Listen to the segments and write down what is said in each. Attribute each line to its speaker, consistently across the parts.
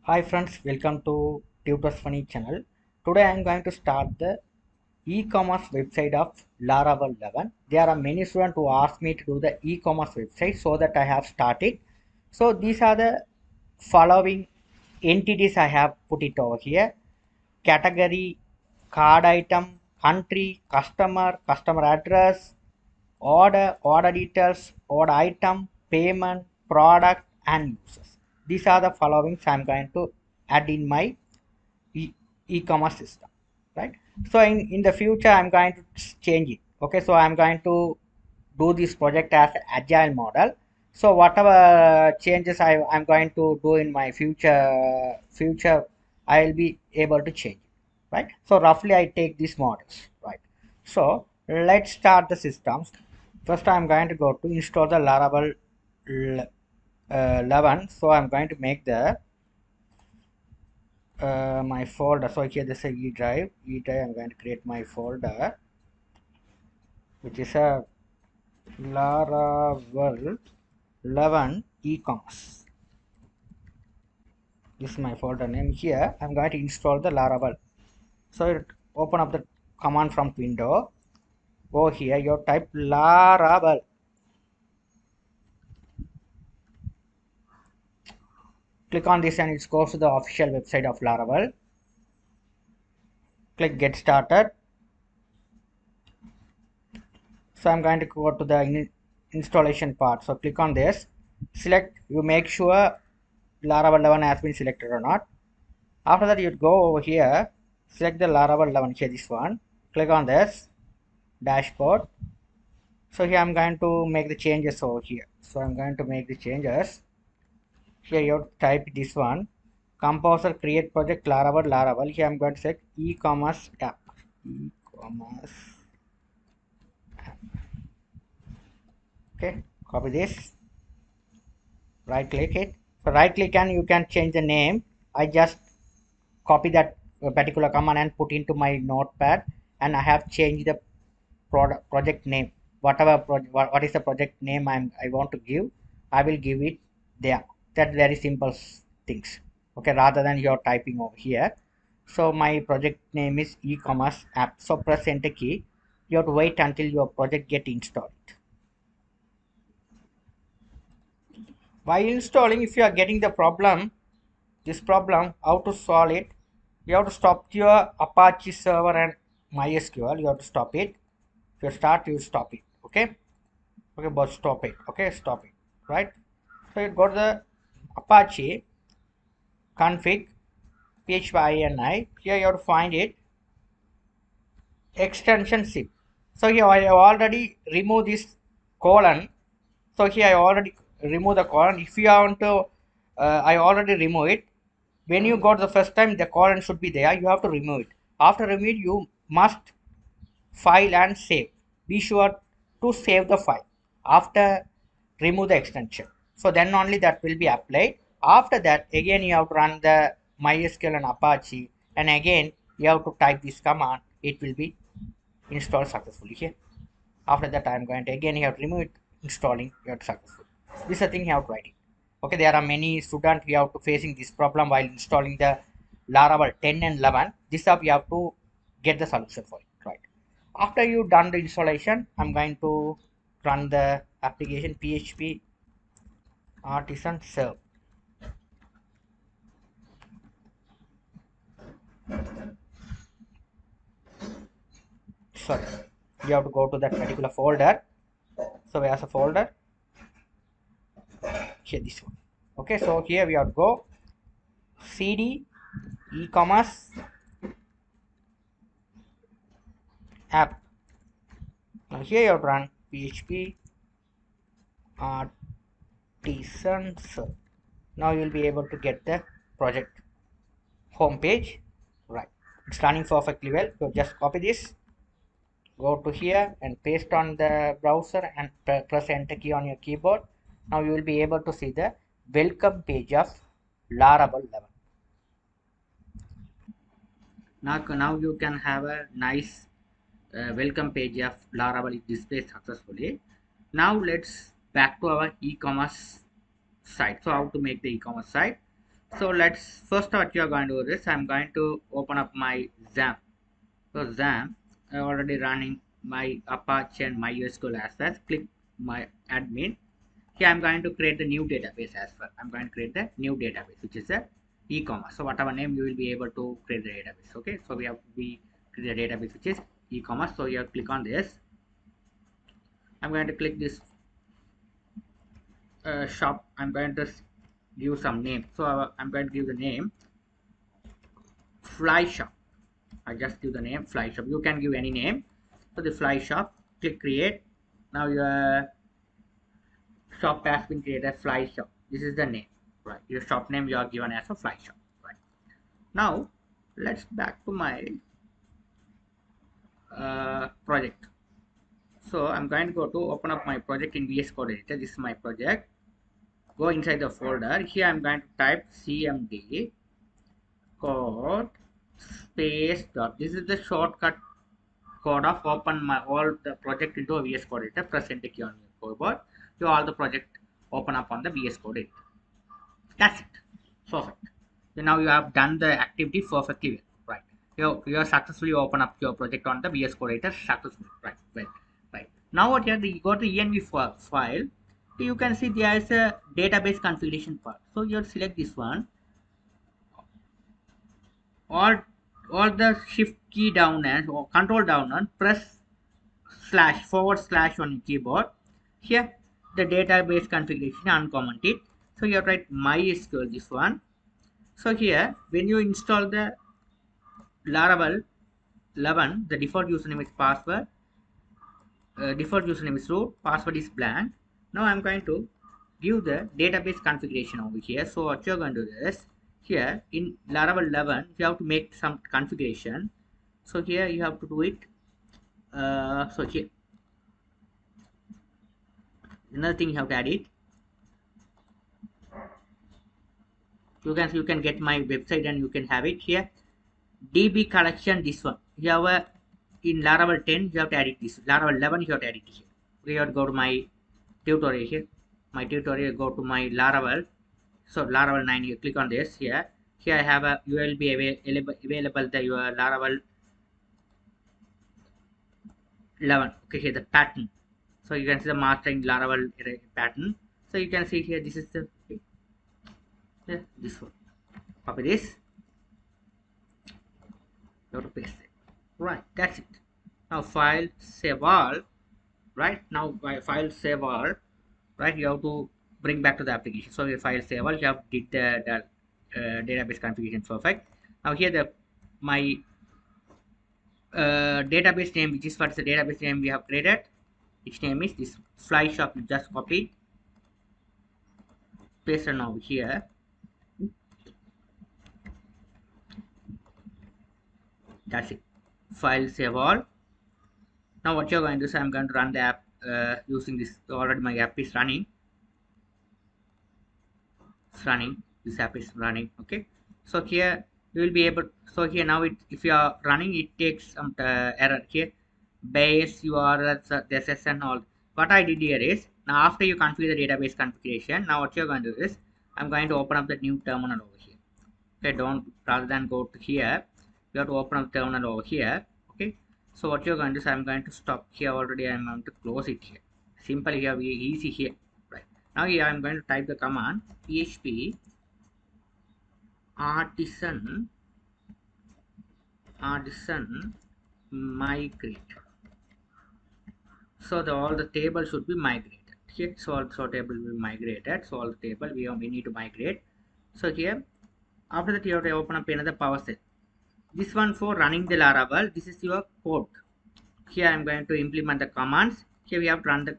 Speaker 1: Hi friends, welcome to Tutors Funny channel. Today I am going to start the e-commerce website of Laravel 11. There are many students who ask me to do the e-commerce website, so that I have started. So these are the following entities I have put it over here: category, card item, country, customer address, order details, order item, payment, product, and users. These are the followings I'm going to add in my e- e-commerce system, right? So in the future I'm going to change it. Okay, so I'm going to do this project as an agile model. So whatever changes I'm going to do in my future, I'll be able to change it, right? So roughly I take these models, right? So let's start the systems. First I'm going to go to install the Laravel 11. So I'm going to make the my folder. So here this is a e drive. I'm going to create my folder, which is a Laravel 11 e-commerce. This is my folder name. Here I'm going to install the Laravel. So open up the command prompt window. Go here, you type Laravel. Click on this and it goes to the official website of Laravel. Click get started. So I'm going to go to the installation part. So click on this, select, you make sure Laravel 11 has been selected or not. After that you go over here, select the Laravel 11, here this one, click on this dashboard. So here I'm going to make the changes over here. So I'm going to make the changes. Here you type this one, composer create project Laravel. Here I'm going to select e-commerce app. E-commerce. Okay, copy this, right click it. So right click and you can change the name. I just copy that particular command and put into my notepad, and I have changed the project name. Whatever what is the project name I want to give, I will give it there. That very simple things. Okay, rather than you're typing over here. So my project name is e-commerce app. So press enter key. You have to wait until your project get installed. While installing, if you are getting the problem, this problem, how to solve it, you have to stop your Apache server and MySQL. You have to stop it. If you start, you stop it. Okay, but stop it. Okay, stop it, right? So you go to the Apache config phpini. Here you have to find it, extension zip. So here I have already removed this colon. So here I already remove the colon. If you want to, I already remove it. When you got the first time, the colon should be there. You have to remove it. After remove it, you must file and save. Be sure to save the file after remove the extension. So then only that will be applied. After that, again you have to run the MySQL and Apache, and again you have to type this command. It will be installed successfully here. After that, I am going to again you have to remove it, installing you have to successful. This is the thing you have to write it. Okay, there are many students we have to facing this problem while installing the Laravel 10 and 11. This up you have to get the solution for it, right? After you done the installation, I'm going to run the application PHP artisan serve. Sorry, you have to go to that particular folder. So there's a folder here, this one. Okay, so here we have to go cd e-commerce app. Now here you have to run PHP artisan serve. Now you will be able to get the project home page, right? It's running perfectly well. So just copy this, go to here and paste on the browser and press enter key on your keyboard. Now you will be able to see the welcome page of Laravel 11. Now you can have a nice welcome page of Laravel displayed successfully. Now let's back to our e-commerce site. So how to make the e-commerce site? So let's first what you are going to do is I'm going to open up my XAMPP. So XAMPP, I already running my Apache and MySQL as well. Click my admin. Here I'm going to create the new database as well. I'm going to create the new database, which is a e-commerce. So whatever name you will be able to create the database. Okay. So we create a database which is e-commerce. So you click on this. I'm going to click this shop. I'm going to give some name. So I'm going to give the name Fly Shop. I just give the name Fly Shop. You can give any name. So the Fly Shop. Click create. Now your shop has been created. Fly Shop. This is the name. Right. Your shop name you are given as a Fly Shop. Right. Now let's back to my project. So I'm going to go to open up my project in VS Code editor. This is my project. Go inside the folder. Here I'm going to type cmd code space dot. This is the shortcut code of open my all the project into a VS Code editor. Press enter key on your keyboard. You all the project open up on the VS Code editor. That's it. Perfect. So now you have done the activity perfectly well. Right. You have successfully open up your project on the VS Code editor successfully. Right. Well. Right. Now what here you go to env file. You can see there is a database configuration part. So you select this one. All the shift key down and or control down and press / on your keyboard. Here the database configuration uncomment it. So you have write MySQL this one. So here when you install the Laravel 11, the default username is password, default username is root, password is blank. Now I'm going to give the database configuration over here. So what you're going to do is here in Laravel 11 you have to make some configuration. So here you have to do it. So here another thing you have to add it. You can get my website and you can have it here. DB collection, this one you have a in Laravel 10 you have to add it this. Laravel 11 you have to add it here. We have to go to my tutorial here. My tutorial, go to my Laravel. So Laravel 9 you click on this here. Here I have a you will be available the your Laravel 11. Okay, here the pattern. So you can see the mastering Laravel pattern. So you can see here this is the this one. Copy this. You have to paste it. Right, that's it. Now file save all. Right now by file save all. Right, you have to bring back to the application. So your file save all. You have did the database configuration perfect. Now here the my database name, which is what's the database name we have created. Its name is this Fly Shop. You just copy, paste it now here. That's it. File save all. Now what you're going to do is I'm going to run the app using this. Already my app is running. It's running. This app is running. Okay. So here you will be able. So here now if you are running, it takes some error here. Base URL, this and all. What I did here is now after you configure the database configuration, now what you're going to do is I'm going to open up the new terminal over here. Okay, don't rather than go to here, you have to open up terminal over here. Okay, so what you're going to do is I'm going to stop here already. I'm going to close it here. Simple here, we easy here. Right now here I'm going to type the command php artisan migrate. So all the table should be migrated here. So also table will be migrated. So all the table we need to migrate. So here after that you have to open up another PowerShell. This one for running the Laravel. This is your code. Here I am going to implement the commands. Here we have to run the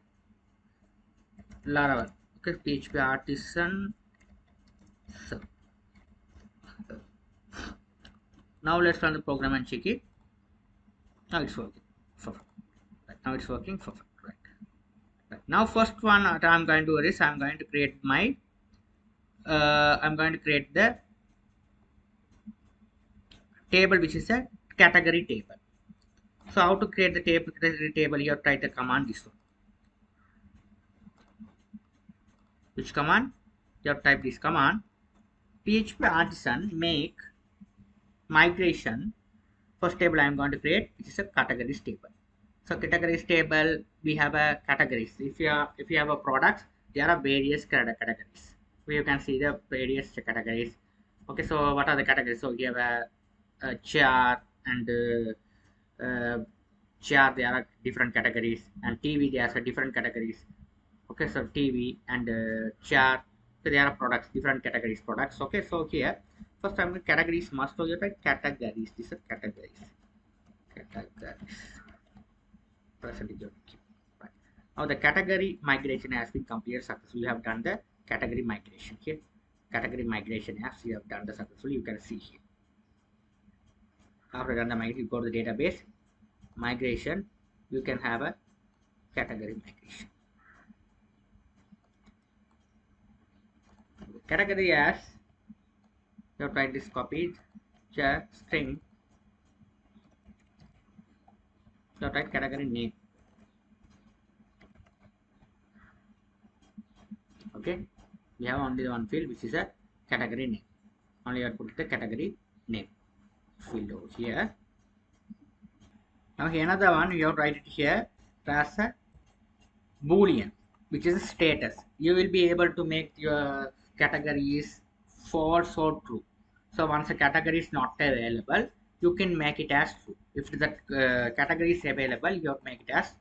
Speaker 1: Laravel. Okay, php artisan. So now let's run the program and check it. Now it's working. Perfect. Right. Now it's working. Perfect. Right. Now first one that I'm going to do is I'm going to create my I'm going to create the table which is a category table. So how to create the category table? You have to type the command this one. Which command? You have to type this command PHP artisan make migration. First table I am going to create, which is a categories table. So categories table, we have a categories. If you have a product, there are various categories. So you can see the various categories. Okay, so what are the categories? So you have a chair and chair. There are different categories, and TV. There are different categories. Okay, so TV and chair. So there are products, different categories products. Okay, so here first time categories must. So you type categories. These are categories. Categories. Percentage of key. Right. Now the category migration has been completed successfully. You have done the category migration here. Category migration as you have done the successfully. You can see here. After done the migration, you go to the database migration. You can have a category migration. Category as you have tried this copied string. You have tried category name. Okay, we have only one field which is a category name. Only you have put the category name field over here. Now here another one you have write it here as a boolean, which is a status. You will be able to make your categories false or true. So once a category is not available, you can make it as true. If the category is available, you make it as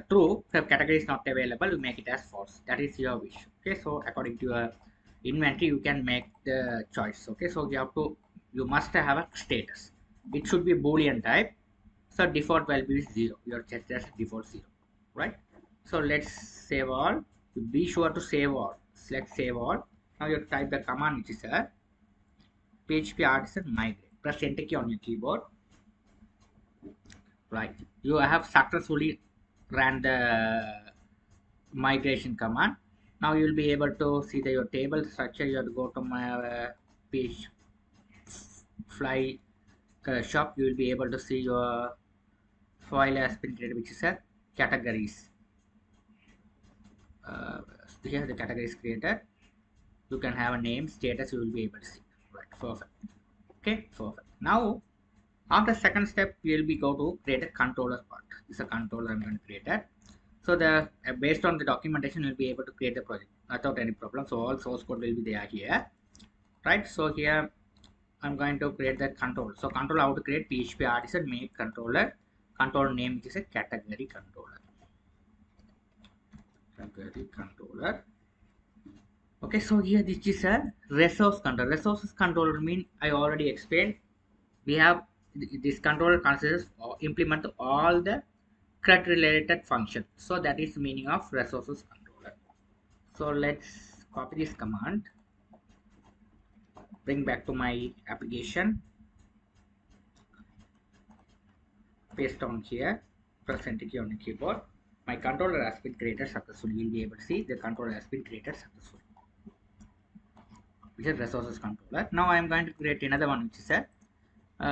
Speaker 1: true. If category is not available, you make it as false. That is your wish. Okay, so according to your inventory, you can make the choice. Okay, so you must have a status. It should be boolean type. So default value is 0. Your set as default 0, right? So let's save all. Be sure to save all. Select save all. Now you type the command which is a PHP artisan migrate. Press enter key on your keyboard. Right. You have successfully ran the migration command. Now you will be able to see your table structure. You have to go to my page fly shop. You will be able to see your file has been created, which is a categories. Here the category is created. You can have a name, status. You will be able to see. Right. Perfect. Okay. Perfect. Now after second step, we will be go to create a controller part. This is a controller I'm going to create it. So the based on the documentation, you'll be able to create the project without any problem. So all source code will be there here, right? So here I'm going to create the control. So control how to create PHP artisan make controller. Control name which is a category controller. Category controller. Okay, so here this is a resource controller. Resources controller mean I already explained. We have this controller considers implement all the CRUD related function. So that is the meaning of resources controller. So let's copy this command, bring back to my application, paste on here, press enter key on the keyboard. My controller has been created successfully. You'll be able to see the controller has been created successfully, which is resources controller. Now I am going to create another one, which is a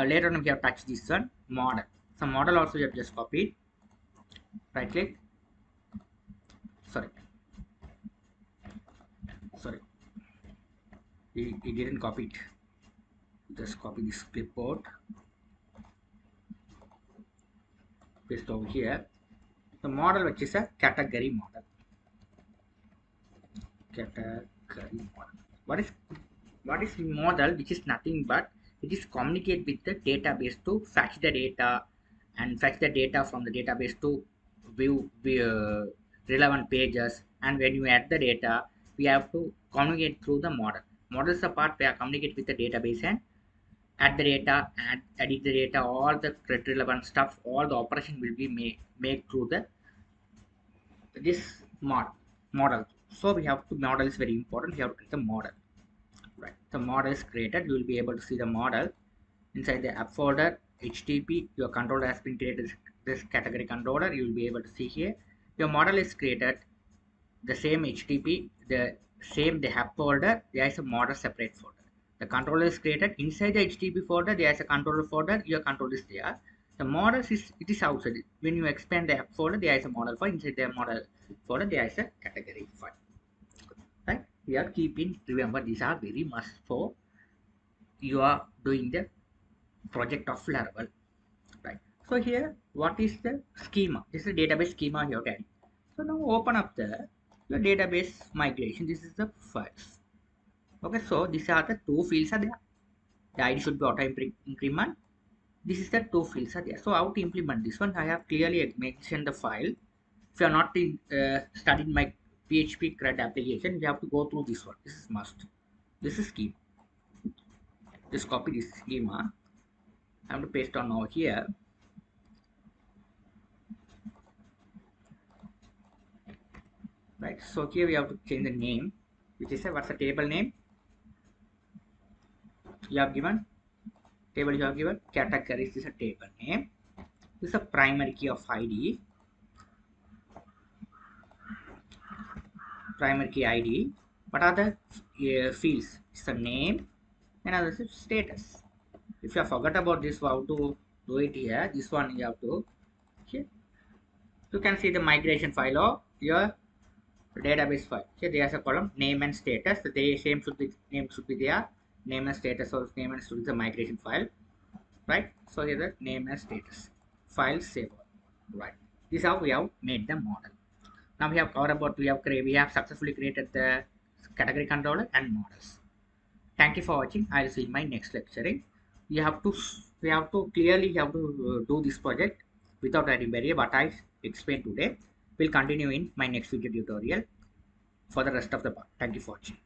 Speaker 1: later on we have touched this one model. So model also you have just copied, right click, sorry, he didn't copy it. Just copy this clipboard, paste over here. The model which is a category model. Category model. What is model? Which is nothing but it is communicate with the database to fetch the data and fetch the data from the database to view relevant pages. And when you add the data, we have to communicate through the model. Model is a part where communicate with the database and add the data, edit the data, all the relevant stuff, all the operation will be made through the this model. So we have to model is very important. We have to create the model, right? The model is created. You will be able to see the model inside the app folder. HTTP, your controller has been created. This category controller, you will be able to see here your model is created. The same HTTP, the app folder, there is a model separate folder. The controller is created inside the HTTP folder. There is a controller folder. Your controller is there. The model is outside. When you expand the app folder, there is a model file. Inside the model folder, there is a category file. Right? Here keep in remember these are very must for you are doing the project of Laravel, right? So here what is the schema? This is the database schema here, okay? So now open up the your database migration. This is the files. Okay, so these are the two fields are there. The ID should be auto increment. This is the two fields are there. So how to implement this one? I have clearly mentioned the file. If you are not in studying my PHP CRUD application, you have to go through this one. This is must. This is schema. Just copy this schema. I have to paste on over here. Right. So here we have to change the name, which is a what's the table name you have given. Table you have given. Categories is a table name. This is a primary key of ID. Primary key ID. What are the fields? It's the name and other is status. If you have forgot about this, how to do it here? This one you have to. Here you can see the migration file of your database file. Here there's a column name and status. The same should be name should be there. Name and status or name and status is the migration file, right? So here the name and status file save, right? This is how we have made the model. Now we have covered about we have successfully created the category controller and models. Thank you for watching. I'll see you in my next lecturing. You have to we have to clearly have to do this project without any barrier. What I explained today will continue in my next video tutorial for the rest of the part. Thank you for watching.